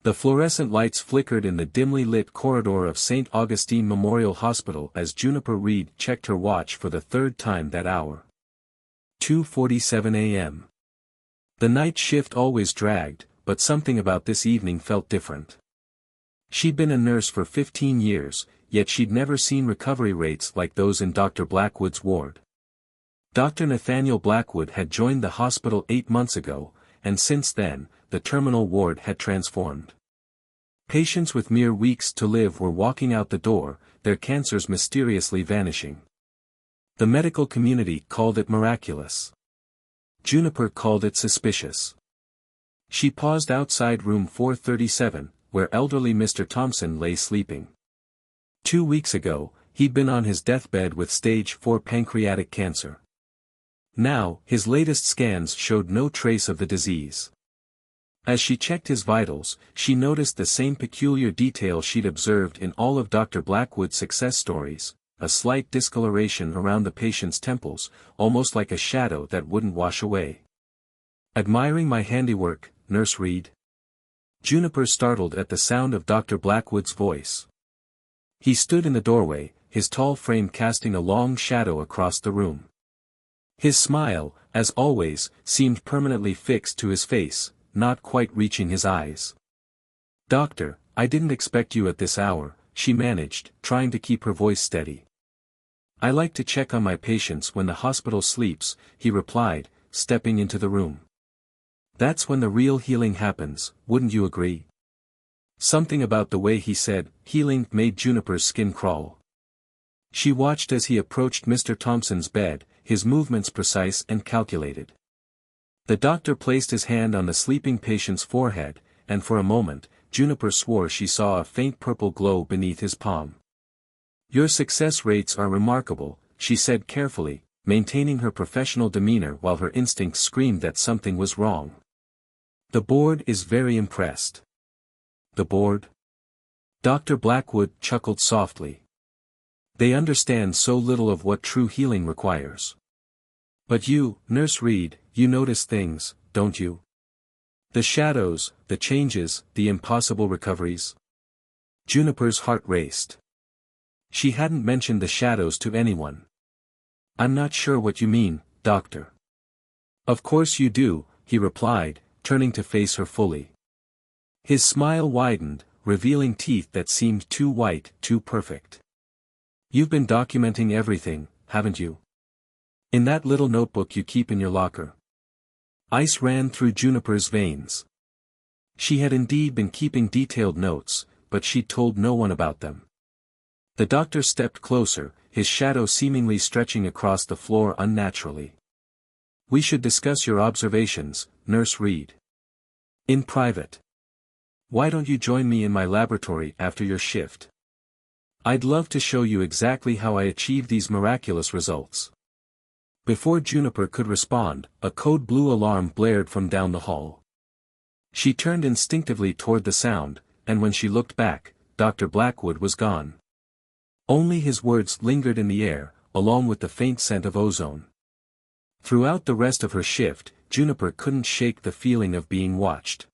The fluorescent lights flickered in the dimly lit corridor of St. Augustine Memorial Hospital as Juniper Reed checked her watch for the third time that hour. 2:47 a.m. The night shift always dragged, but something about this evening felt different. She'd been a nurse for 15 years, yet she'd never seen recovery rates like those in Dr. Blackwood's ward. Dr. Nathaniel Blackwood had joined the hospital 8 months ago, and since then, the terminal ward had transformed. Patients with mere weeks to live were walking out the door, their cancers mysteriously vanishing. The medical community called it miraculous. Juniper called it suspicious. She paused outside room 437, where elderly Mr. Thompson lay sleeping. 2 weeks ago, he'd been on his deathbed with stage 4 pancreatic cancer. Now, his latest scans showed no trace of the disease. As she checked his vitals, she noticed the same peculiar detail she'd observed in all of Dr. Blackwood's success stories, a slight discoloration around the patient's temples, almost like a shadow that wouldn't wash away. "Admiring my handiwork, Nurse Reed?" Juniper startled at the sound of Dr. Blackwood's voice. He stood in the doorway, his tall frame casting a long shadow across the room. His smile, as always, seemed permanently fixed to his face, not quite reaching his eyes. "Doctor, I didn't expect you at this hour," she managed, trying to keep her voice steady. "I like to check on my patients when the hospital sleeps," he replied, stepping into the room. "That's when the real healing happens, wouldn't you agree?" Something about the way he said, "healing," made Juniper's skin crawl. She watched as he approached Mr. Thompson's bed, his movements precise and calculated. The doctor placed his hand on the sleeping patient's forehead, and for a moment, Juniper swore she saw a faint purple glow beneath his palm. "Your success rates are remarkable," she said carefully, maintaining her professional demeanor while her instincts screamed that something was wrong. "The board is very impressed." "The board?" Dr. Blackwood chuckled softly. "They understand so little of what true healing requires. But you, Nurse Reed, you notice things, don't you? The shadows, the changes, the impossible recoveries." Juniper's heart raced. She hadn't mentioned the shadows to anyone. "I'm not sure what you mean, Doctor." "Of course you do," he replied, turning to face her fully. His smile widened, revealing teeth that seemed too white, too perfect. "You've been documenting everything, haven't you? In that little notebook you keep in your locker." Ice ran through Juniper's veins. She had indeed been keeping detailed notes, but she'd told no one about them. The doctor stepped closer, his shadow seemingly stretching across the floor unnaturally. "We should discuss your observations, Nurse Reed. In private. Why don't you join me in my laboratory after your shift? I'd love to show you exactly how I achieve these miraculous results." Before Juniper could respond, a code blue alarm blared from down the hall. She turned instinctively toward the sound, and when she looked back, Dr. Blackwood was gone. Only his words lingered in the air, along with the faint scent of ozone. Throughout the rest of her shift, Juniper couldn't shake the feeling of being watched.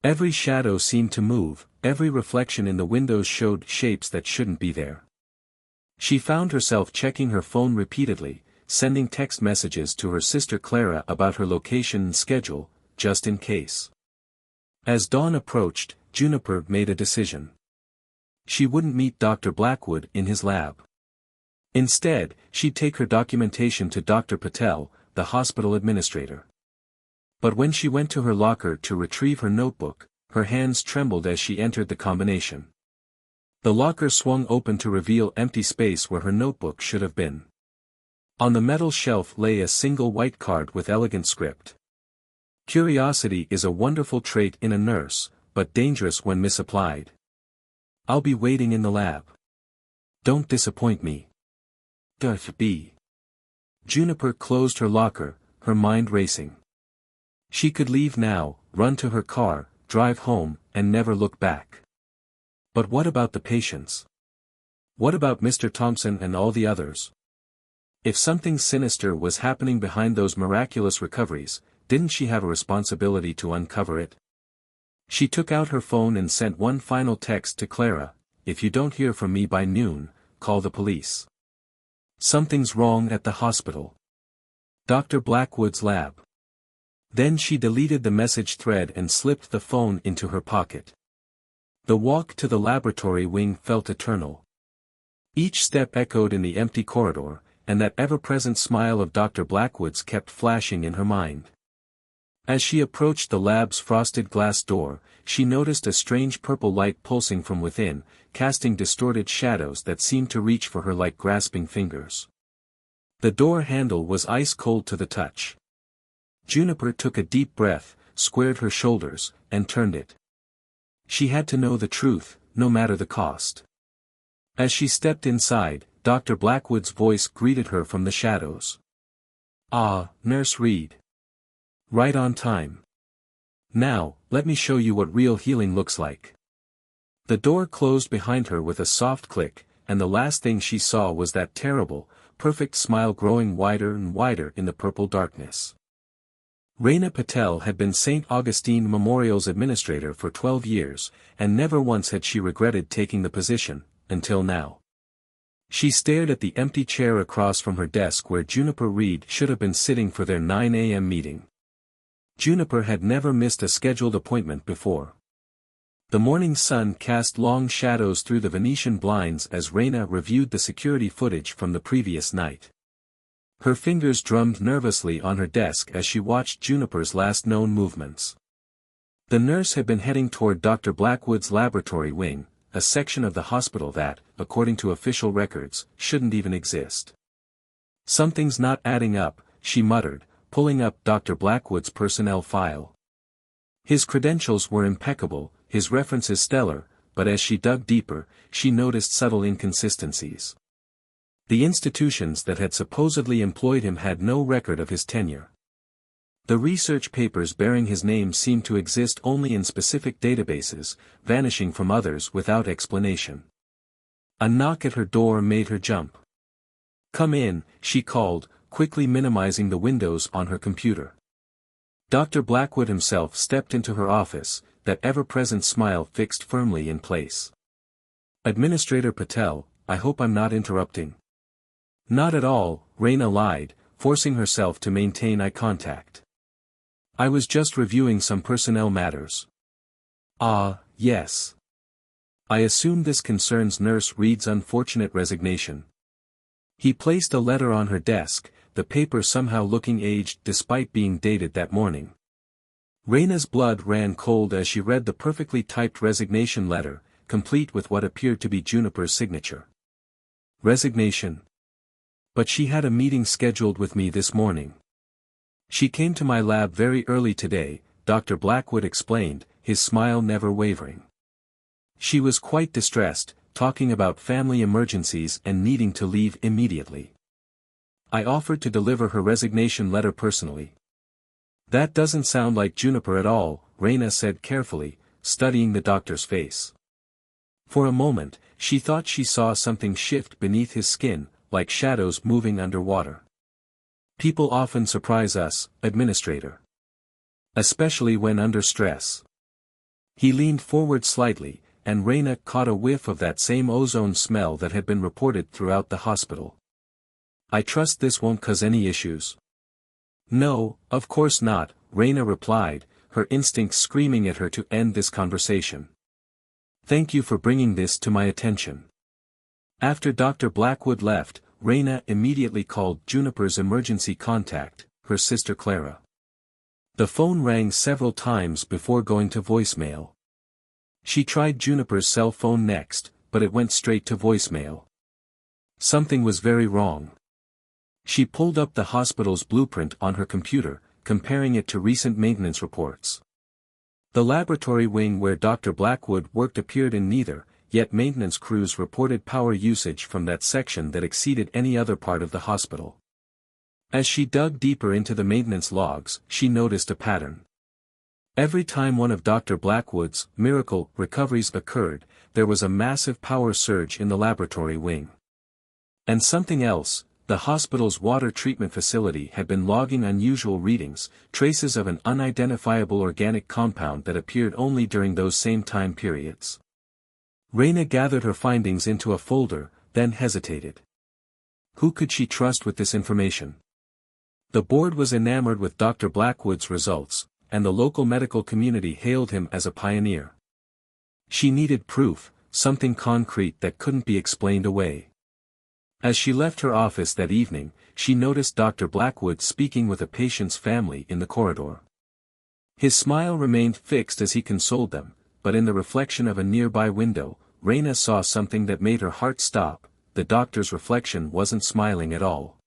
Every shadow seemed to move, every reflection in the windows showed shapes that shouldn't be there. She found herself checking her phone repeatedly, sending text messages to her sister Clara about her location and schedule, just in case. As dawn approached, Juniper made a decision. She wouldn't meet Dr. Blackwood in his lab. Instead, she'd take her documentation to Dr. Patel, the hospital administrator. But when she went to her locker to retrieve her notebook, her hands trembled as she entered the combination. The locker swung open to reveal empty space where her notebook should have been. On the metal shelf lay a single white card with elegant script. "Curiosity is a wonderful trait in a nurse, but dangerous when misapplied. I'll be waiting in the lab. Don't disappoint me. B." Juniper closed her locker, her mind racing. She could leave now, run to her car, drive home, and never look back. But what about the patients? What about Mr. Thompson and all the others? If something sinister was happening behind those miraculous recoveries, didn't she have a responsibility to uncover it? She took out her phone and sent one final text to Clara: "If you don't hear from me by noon, call the police. Something's wrong at the hospital. Dr. Blackwood's lab." Then she deleted the message thread and slipped the phone into her pocket. The walk to the laboratory wing felt eternal. Each step echoed in the empty corridor, and that ever-present smile of Dr. Blackwood's kept flashing in her mind. As she approached the lab's frosted glass door, she noticed a strange purple light pulsing from within, casting distorted shadows that seemed to reach for her like grasping fingers. The door handle was ice-cold to the touch. Juniper took a deep breath, squared her shoulders, and turned it. She had to know the truth, no matter the cost. As she stepped inside, Dr. Blackwood's voice greeted her from the shadows. "Ah, Nurse Reed. Right on time. Now, let me show you what real healing looks like." The door closed behind her with a soft click, and the last thing she saw was that terrible, perfect smile growing wider and wider in the purple darkness. Raina Patel had been St. Augustine Memorial's administrator for 12 years, and never once had she regretted taking the position, until now. She stared at the empty chair across from her desk where Juniper Reed should have been sitting for their 9 a.m. meeting. Juniper had never missed a scheduled appointment before. The morning sun cast long shadows through the Venetian blinds as Raina reviewed the security footage from the previous night. Her fingers drummed nervously on her desk as she watched Juniper's last known movements. The nurse had been heading toward Dr. Blackwood's laboratory wing, a section of the hospital that, according to official records, shouldn't even exist. "Something's not adding up," she muttered, pulling up Dr. Blackwood's personnel file. His credentials were impeccable, his references stellar, but as she dug deeper, she noticed subtle inconsistencies. The institutions that had supposedly employed him had no record of his tenure. The research papers bearing his name seemed to exist only in specific databases, vanishing from others without explanation. A knock at her door made her jump. "Come in," she called, quickly minimizing the windows on her computer. Dr. Blackwood himself stepped into her office, that ever-present smile fixed firmly in place. "Administrator Patel, I hope I'm not interrupting." "Not at all," Raina lied, forcing herself to maintain eye contact. "I was just reviewing some personnel matters." "Ah, yes. I assume this concerns Nurse Reed's unfortunate resignation." He placed a letter on her desk, the paper somehow looking aged despite being dated that morning. Raina's blood ran cold as she read the perfectly typed resignation letter, complete with what appeared to be Juniper's signature. Resignation. But she had a meeting scheduled with me this morning. She came to my lab very early today, Dr. Blackwood explained, his smile never wavering. She was quite distressed, talking about family emergencies and needing to leave immediately. I offered to deliver her resignation letter personally. "That doesn't sound like Juniper at all," Raina said carefully, studying the doctor's face. For a moment, she thought she saw something shift beneath his skin, like shadows moving underwater. "People often surprise us, Administrator. Especially when under stress." He leaned forward slightly, and Raina caught a whiff of that same ozone smell that had been reported throughout the hospital. "I trust this won't cause any issues." "No, of course not," Raina replied, her instincts screaming at her to end this conversation. "Thank you for bringing this to my attention." After Dr. Blackwood left, Raina immediately called Juniper's emergency contact, her sister Clara. The phone rang several times before going to voicemail. She tried Juniper's cell phone next, but it went straight to voicemail. Something was very wrong. She pulled up the hospital's blueprint on her computer, comparing it to recent maintenance reports. The laboratory wing where Dr. Blackwood worked appeared in neither, yet maintenance crews reported power usage from that section that exceeded any other part of the hospital. As she dug deeper into the maintenance logs, she noticed a pattern. Every time one of Dr. Blackwood's miracle recoveries occurred, there was a massive power surge in the laboratory wing. And something else, The hospital's water treatment facility had been logging unusual readings, traces of an unidentifiable organic compound that appeared only during those same time periods. Raina gathered her findings into a folder, then hesitated. Who could she trust with this information? The board was enamored with Dr. Blackwood's results, and the local medical community hailed him as a pioneer. She needed proof, something concrete that couldn't be explained away. As she left her office that evening, she noticed Dr. Blackwood speaking with a patient's family in the corridor. His smile remained fixed as he consoled them, but in the reflection of a nearby window, Raina saw something that made her heart stop. The doctor's reflection wasn't smiling at all.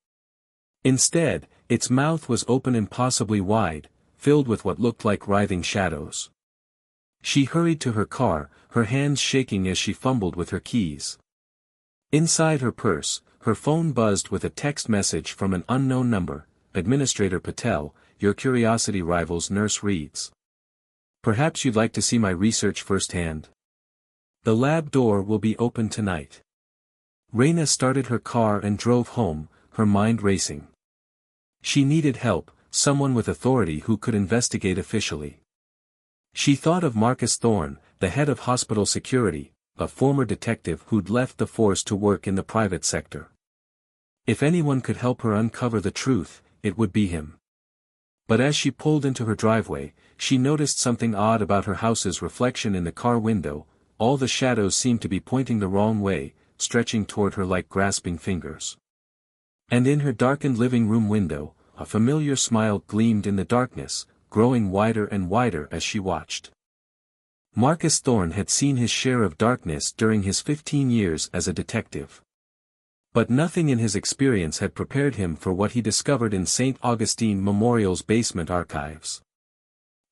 Instead, its mouth was open impossibly wide, filled with what looked like writhing shadows. She hurried to her car, her hands shaking as she fumbled with her keys. Inside her purse, her phone buzzed with a text message from an unknown number. Administrator Patel, your curiosity rival's nurse reads. Perhaps you'd like to see my research firsthand. The lab door will be open tonight. Raina started her car and drove home, her mind racing. She needed help, someone with authority who could investigate officially. She thought of Marcus Thorne, the head of hospital security, a former detective who'd left the force to work in the private sector. If anyone could help her uncover the truth, it would be him. But as she pulled into her driveway, she noticed something odd about her house's reflection in the car window. All the shadows seemed to be pointing the wrong way, stretching toward her like grasping fingers. And in her darkened living room window, a familiar smile gleamed in the darkness, growing wider and wider as she watched. Marcus Thorne had seen his share of darkness during his 15 years as a detective. But nothing in his experience had prepared him for what he discovered in St. Augustine Memorial's basement archives.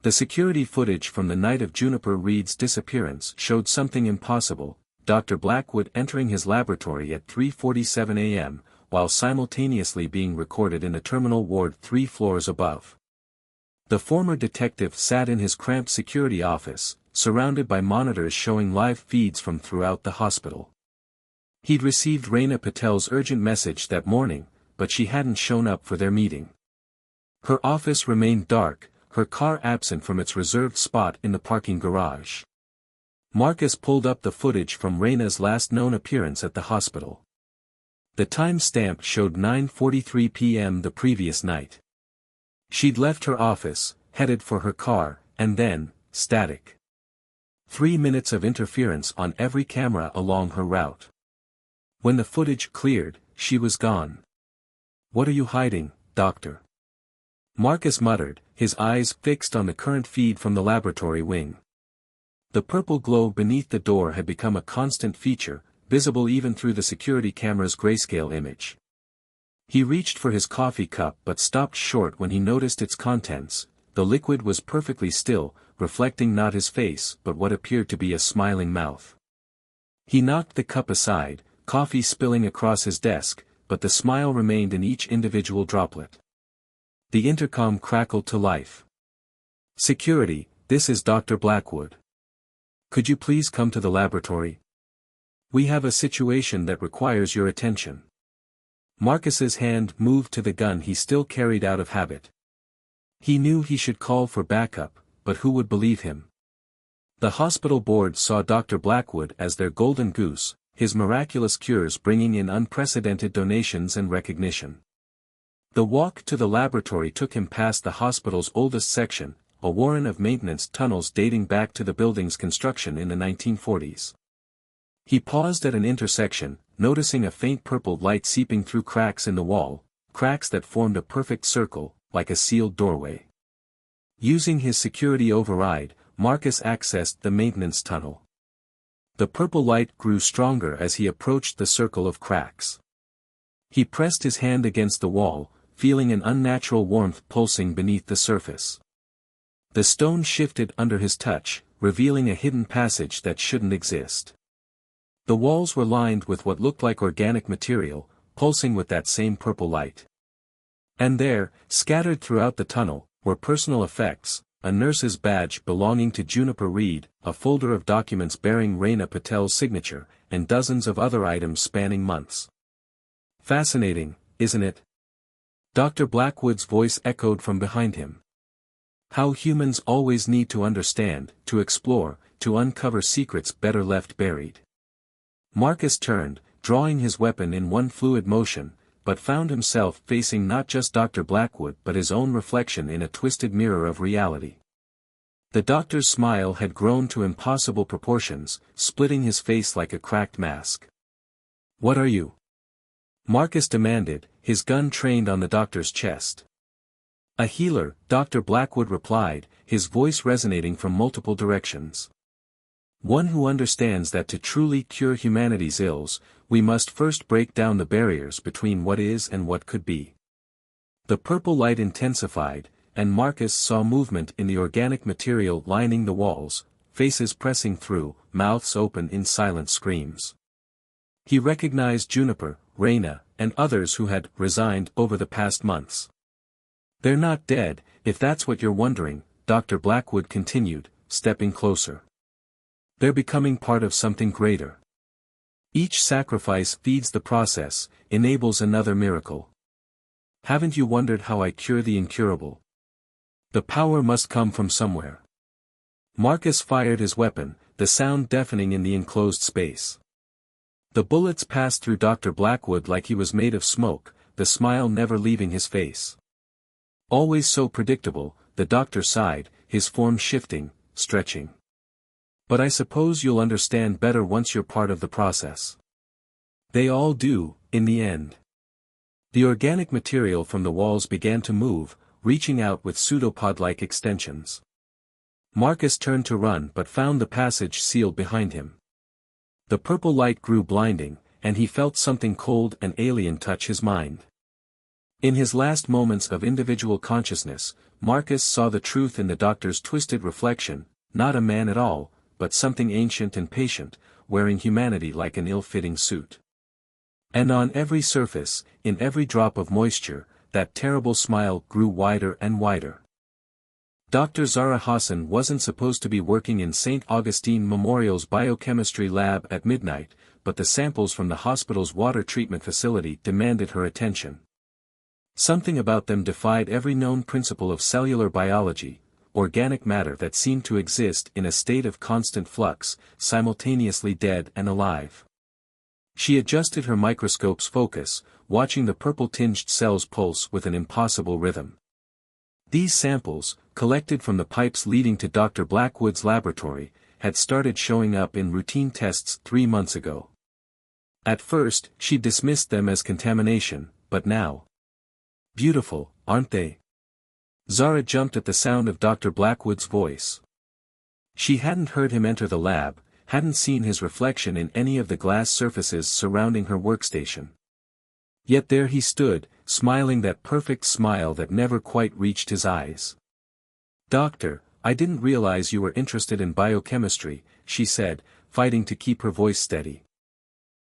The security footage from the night of Juniper Reed's disappearance showed something impossible: Dr. Blackwood entering his laboratory at 3:47 a.m., while simultaneously being recorded in the terminal ward 3 floors above. The former detective sat in his cramped security office, surrounded by monitors showing live feeds from throughout the hospital. He'd received Raina Patel's urgent message that morning, but she hadn't shown up for their meeting. Her office remained dark, her car absent from its reserved spot in the parking garage. Marcus pulled up the footage from Raina's last known appearance at the hospital. The time stamp showed 9:43 p.m. the previous night. She'd left her office, headed for her car, and then, static. 3 minutes of interference on every camera along her route. When the footage cleared, she was gone. What are you hiding, Doctor? Marcus muttered, his eyes fixed on the current feed from the laboratory wing. The purple glow beneath the door had become a constant feature, visible even through the security camera's grayscale image. He reached for his coffee cup but stopped short when he noticed its contents. The liquid was perfectly still, reflecting not his face but what appeared to be a smiling mouth. He knocked the cup aside, coffee spilling across his desk, but the smile remained in each individual droplet. The intercom crackled to life. Security, this is Dr. Blackwood. Could you please come to the laboratory? We have a situation that requires your attention. Marcus's hand moved to the gun he still carried out of habit. He knew he should call for backup, but who would believe him? The hospital board saw Dr. Blackwood as their golden goose, his miraculous cures bringing in unprecedented donations and recognition. The walk to the laboratory took him past the hospital's oldest section, a warren of maintenance tunnels dating back to the building's construction in the 1940s. He paused at an intersection, noticing a faint purple light seeping through cracks in the wall, cracks that formed a perfect circle, like a sealed doorway. Using his security override, Marcus accessed the maintenance tunnel. The purple light grew stronger as he approached the circle of cracks. He pressed his hand against the wall, feeling an unnatural warmth pulsing beneath the surface. The stone shifted under his touch, revealing a hidden passage that shouldn't exist. The walls were lined with what looked like organic material, pulsing with that same purple light. And there, scattered throughout the tunnel, were personal effects, a nurse's badge belonging to Juniper Reed, a folder of documents bearing Raina Patel's signature, and dozens of other items spanning months. Fascinating, isn't it? Dr. Blackwood's voice echoed from behind him. How humans always need to understand, to explore, to uncover secrets better left buried. Marcus turned, drawing his weapon in one fluid motion, but found himself facing not just Dr. Blackwood but his own reflection in a twisted mirror of reality. The doctor's smile had grown to impossible proportions, splitting his face like a cracked mask. "What are you?" Marcus demanded, his gun trained on the doctor's chest. "A healer," Dr. Blackwood replied, his voice resonating from multiple directions. "One who understands that to truly cure humanity's ills, we must first break down the barriers between what is and what could be." The purple light intensified, and Marcus saw movement in the organic material lining the walls, faces pressing through, mouths open in silent screams. He recognized Juniper, Reyna, and others who had resigned over the past months. "They're not dead, if that's what you're wondering," Dr. Blackwood continued, stepping closer. "They're becoming part of something greater. Each sacrifice feeds the process, enables another miracle. Haven't you wondered how I cure the incurable? The power must come from somewhere." Marcus fired his weapon, the sound deafening in the enclosed space. The bullets passed through Dr. Blackwood like he was made of smoke, the smile never leaving his face. "Always so predictable," the doctor sighed, his form shifting, stretching. "But I suppose you'll understand better once you're part of the process." They all do, in the end. The organic material from the walls began to move, reaching out with pseudopod-like extensions. Marcus turned to run but found the passage sealed behind him. The purple light grew blinding, and he felt something cold and alien touch his mind. In his last moments of individual consciousness, Marcus saw the truth in the doctor's twisted reflection, not a man at all, but something ancient and patient, wearing humanity like an ill-fitting suit. And on every surface, in every drop of moisture, that terrible smile grew wider and wider. Dr. Zara Hassan wasn't supposed to be working in St. Augustine Memorial's biochemistry lab at midnight, but the samples from the hospital's water treatment facility demanded her attention. Something about them defied every known principle of cellular biology, organic matter that seemed to exist in a state of constant flux, simultaneously dead and alive. She adjusted her microscope's focus, watching the purple-tinged cells pulse with an impossible rhythm. These samples, collected from the pipes leading to Dr. Blackwood's laboratory, had started showing up in routine tests 3 months ago. At first, she dismissed them as contamination, but now. "Beautiful, aren't they?" Zara jumped at the sound of Dr. Blackwood's voice. She hadn't heard him enter the lab, hadn't seen his reflection in any of the glass surfaces surrounding her workstation. Yet there he stood, smiling that perfect smile that never quite reached his eyes. "Doctor, I didn't realize you were interested in biochemistry," she said, fighting to keep her voice steady.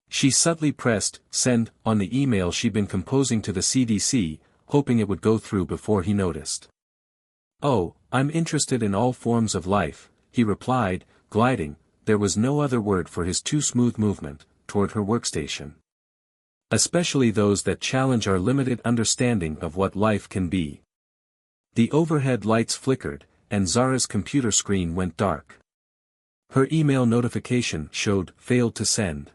She subtly pressed send on the email she'd been composing to the CDC, hoping it would go through before he noticed. "Oh, I'm interested in all forms of life," he replied, gliding, there was no other word for his too smooth movement, toward her workstation. "Especially those that challenge our limited understanding of what life can be." The overhead lights flickered, and Zara's computer screen went dark. Her email notification showed failed to send.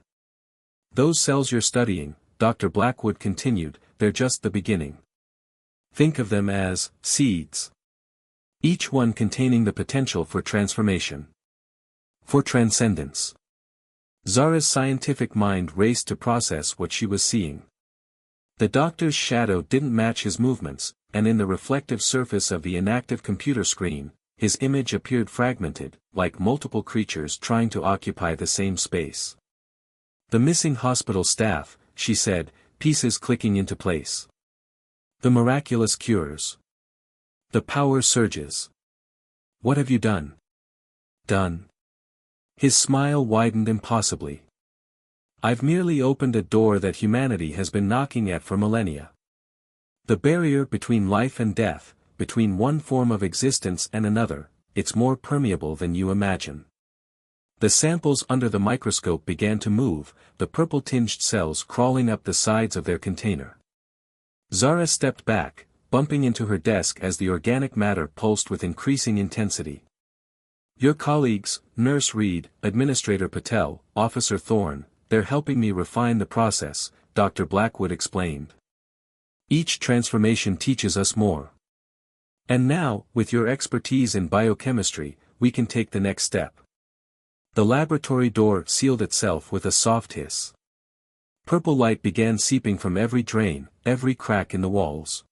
"Those cells you're studying," Dr. Blackwood continued, "they're just the beginning. Think of them as seeds. Each one containing the potential for transformation. For transcendence." Zara's scientific mind raced to process what she was seeing. The doctor's shadow didn't match his movements, and in the reflective surface of the inactive computer screen, his image appeared fragmented, like multiple creatures trying to occupy the same space. "The missing hospital staff," she said, pieces clicking into place. "The miraculous cures. The power surges. What have you done?" "Done?" His smile widened impossibly. "I've merely opened a door that humanity has been knocking at for millennia. The barrier between life and death, between one form of existence and another, it's more permeable than you imagine." The samples under the microscope began to move, the purple-tinged cells crawling up the sides of their container. Zara stepped back, bumping into her desk as the organic matter pulsed with increasing intensity. Your colleagues, Nurse Reed, Administrator Patel, Officer Thorne, they're helping me refine the process, Dr. Blackwood explained. Each transformation teaches us more. And now, with your expertise in biochemistry, we can take the next step. The laboratory door sealed itself with a soft hiss. Purple light began seeping from every drain, every crack in the walls.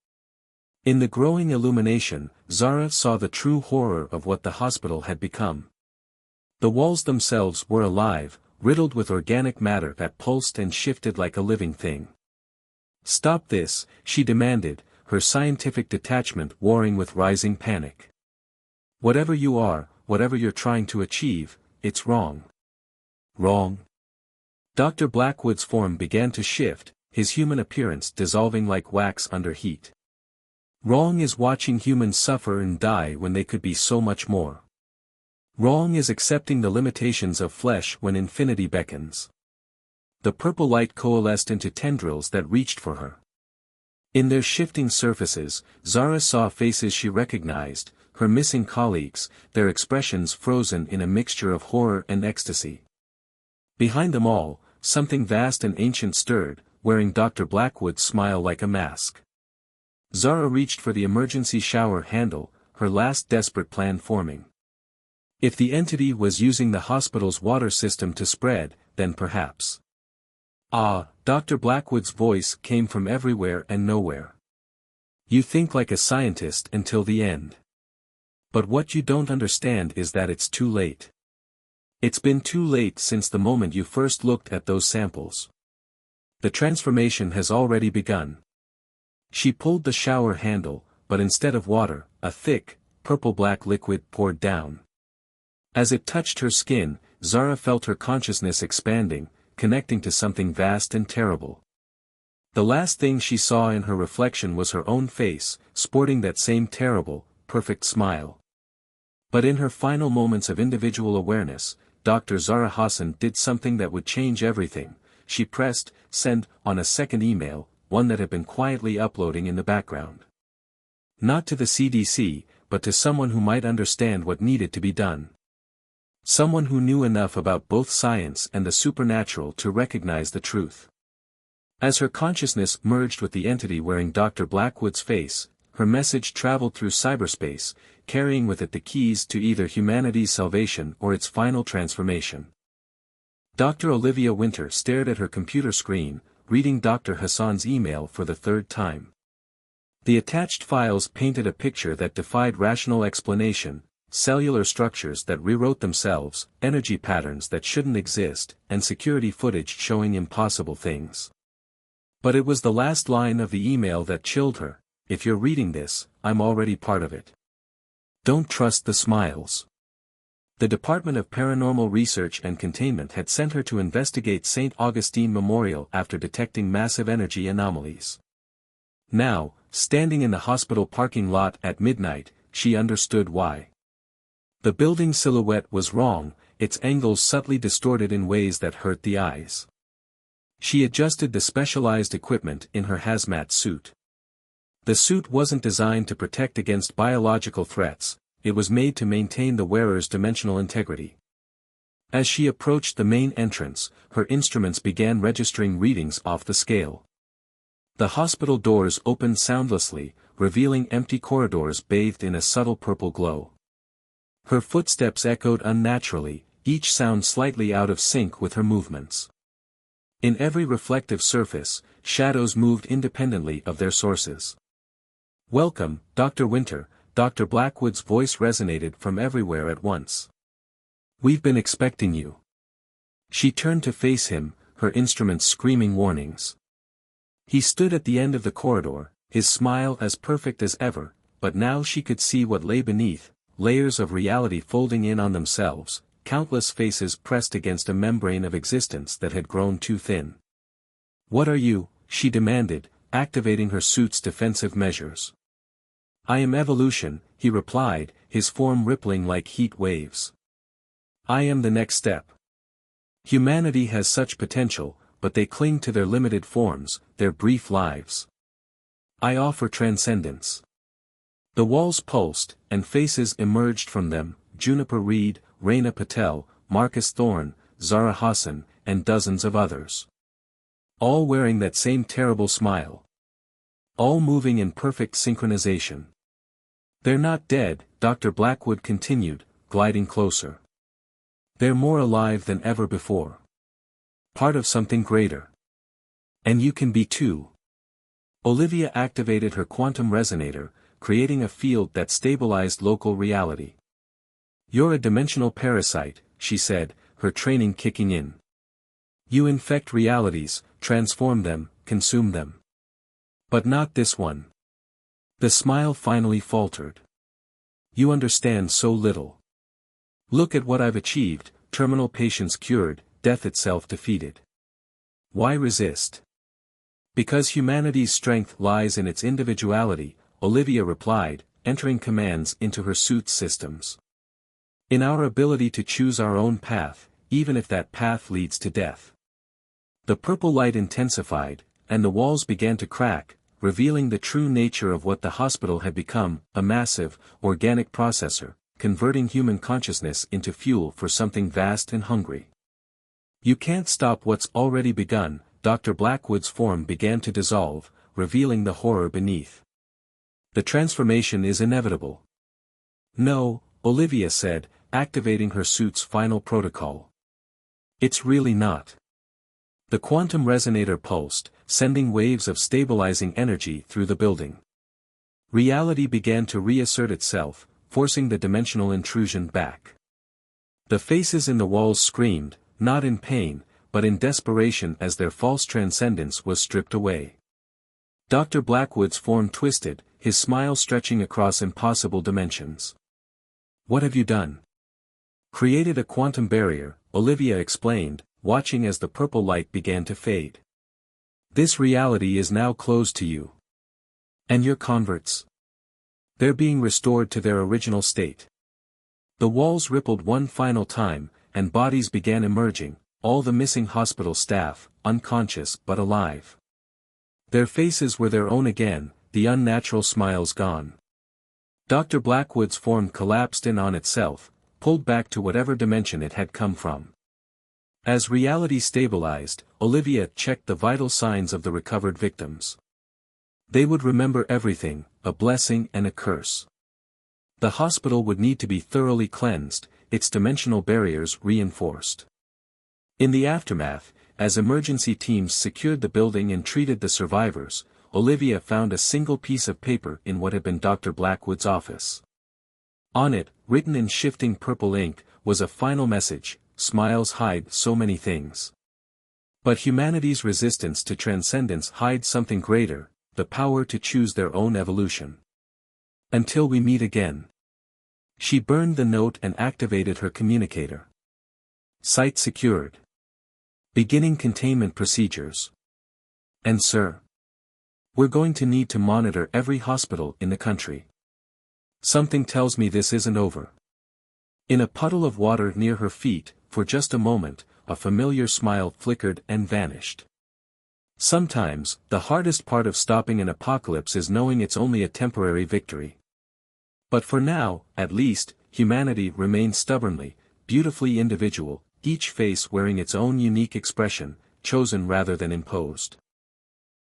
In the growing illumination, Zara saw the true horror of what the hospital had become. The walls themselves were alive, riddled with organic matter that pulsed and shifted like a living thing. Stop this, she demanded, her scientific detachment warring with rising panic. Whatever you are, whatever you're trying to achieve, it's wrong. Wrong. Dr. Blackwood's form began to shift, his human appearance dissolving like wax under heat. Wrong is watching humans suffer and die when they could be so much more. Wrong is accepting the limitations of flesh when infinity beckons. The purple light coalesced into tendrils that reached for her. In their shifting surfaces, Zara saw faces she recognized, her missing colleagues, their expressions frozen in a mixture of horror and ecstasy. Behind them all, something vast and ancient stirred, wearing Dr. Blackwood's smile like a mask. Zara reached for the emergency shower handle, her last desperate plan forming. If the entity was using the hospital's water system to spread, then perhaps. Ah, Dr. Blackwood's voice came from everywhere and nowhere. You think like a scientist until the end. But what you don't understand is that it's too late. It's been too late since the moment you first looked at those samples. The transformation has already begun. She pulled the shower handle, but instead of water, a thick, purple-black liquid poured down. As it touched her skin, Zara felt her consciousness expanding, connecting to something vast and terrible. The last thing she saw in her reflection was her own face, sporting that same terrible, perfect smile. But in her final moments of individual awareness, Dr. Zara Hassan did something that would change everything. She pressed send on a second email, one that had been quietly uploading in the background. Not to the CDC, but to someone who might understand what needed to be done. Someone who knew enough about both science and the supernatural to recognize the truth. As her consciousness merged with the entity wearing Dr. Blackwood's face, her message traveled through cyberspace, carrying with it the keys to either humanity's salvation or its final transformation. Dr. Olivia Winter stared at her computer screen, reading Dr. Hassan's email for the third time. The attached files painted a picture that defied rational explanation. Cellular structures that rewrote themselves, energy patterns that shouldn't exist, and security footage showing impossible things. But it was the last line of the email that chilled her. If you're reading this, I'm already part of it. Don't trust the smiles. The Department of Paranormal Research and Containment had sent her to investigate St. Augustine Memorial after detecting massive energy anomalies. Now, standing in the hospital parking lot at midnight, she understood why. The building's silhouette was wrong, its angles subtly distorted in ways that hurt the eyes. She adjusted the specialized equipment in her hazmat suit. The suit wasn't designed to protect against biological threats, it was made to maintain the wearer's dimensional integrity. As she approached the main entrance, her instruments began registering readings off the scale. The hospital doors opened soundlessly, revealing empty corridors bathed in a subtle purple glow. Her footsteps echoed unnaturally, each sound slightly out of sync with her movements. In every reflective surface, shadows moved independently of their sources. Welcome, Dr. Winter, Dr. Blackwood's voice resonated from everywhere at once. We've been expecting you. She turned to face him, her instruments screaming warnings. He stood at the end of the corridor, his smile as perfect as ever, but now she could see what lay beneath. Layers of reality folding in on themselves, countless faces pressed against a membrane of existence that had grown too thin. What are you? She demanded, activating her suit's defensive measures. I am evolution, he replied, his form rippling like heat waves. I am the next step. Humanity has such potential, but they cling to their limited forms, their brief lives. I offer transcendence. The walls pulsed, and faces emerged from them, Juniper Reed, Raina Patel, Marcus Thorne, Zara Hassan, and dozens of others. All wearing that same terrible smile. All moving in perfect synchronization. They're not dead, Dr. Blackwood continued, gliding closer. They're more alive than ever before. Part of something greater. And you can be too. Olivia activated her quantum resonator, creating a field that stabilized local reality. You're a dimensional parasite, she said, her training kicking in. You infect realities, transform them, consume them. But not this one. The smile finally faltered. You understand so little. Look at what I've achieved, terminal patients cured, death itself defeated. Why resist? Because humanity's strength lies in its individuality, Olivia replied, entering commands into her suit's systems. In our ability to choose our own path, even if that path leads to death. The purple light intensified, and the walls began to crack, revealing the true nature of what the hospital had become, a massive, organic processor, converting human consciousness into fuel for something vast and hungry. You can't stop what's already begun, Dr. Blackwood's form began to dissolve, revealing the horror beneath. The transformation is inevitable. No, Olivia said, activating her suit's final protocol. It's really not. The quantum resonator pulsed, sending waves of stabilizing energy through the building. Reality began to reassert itself, forcing the dimensional intrusion back. The faces in the walls screamed, not in pain, but in desperation as their false transcendence was stripped away. Dr. Blackwood's form twisted, his smile stretching across impossible dimensions. What have you done? Created a quantum barrier, Olivia explained, watching as the purple light began to fade. This reality is now closed to you. And your converts? They're being restored to their original state. The walls rippled one final time, and bodies began emerging, all the missing hospital staff, unconscious but alive. Their faces were their own again, the unnatural smiles gone. Dr. Blackwood's form collapsed in on itself, pulled back to whatever dimension it had come from. As reality stabilized, Olivia checked the vital signs of the recovered victims. They would remember everything, a blessing and a curse. The hospital would need to be thoroughly cleansed, its dimensional barriers reinforced. In the aftermath, as emergency teams secured the building and treated the survivors, Olivia found a single piece of paper in what had been Dr. Blackwood's office. On it, written in shifting purple ink, was a final message: smiles hide so many things. But humanity's resistance to transcendence hides something greater, the power to choose their own evolution. Until we meet again. She burned the note and activated her communicator. Site secured. Beginning containment procedures. And sir, we're going to need to monitor every hospital in the country. Something tells me this isn't over. In a puddle of water near her feet, for just a moment, a familiar smile flickered and vanished. Sometimes, the hardest part of stopping an apocalypse is knowing it's only a temporary victory. But for now, at least, humanity remained stubbornly, beautifully individual, each face wearing its own unique expression, chosen rather than imposed.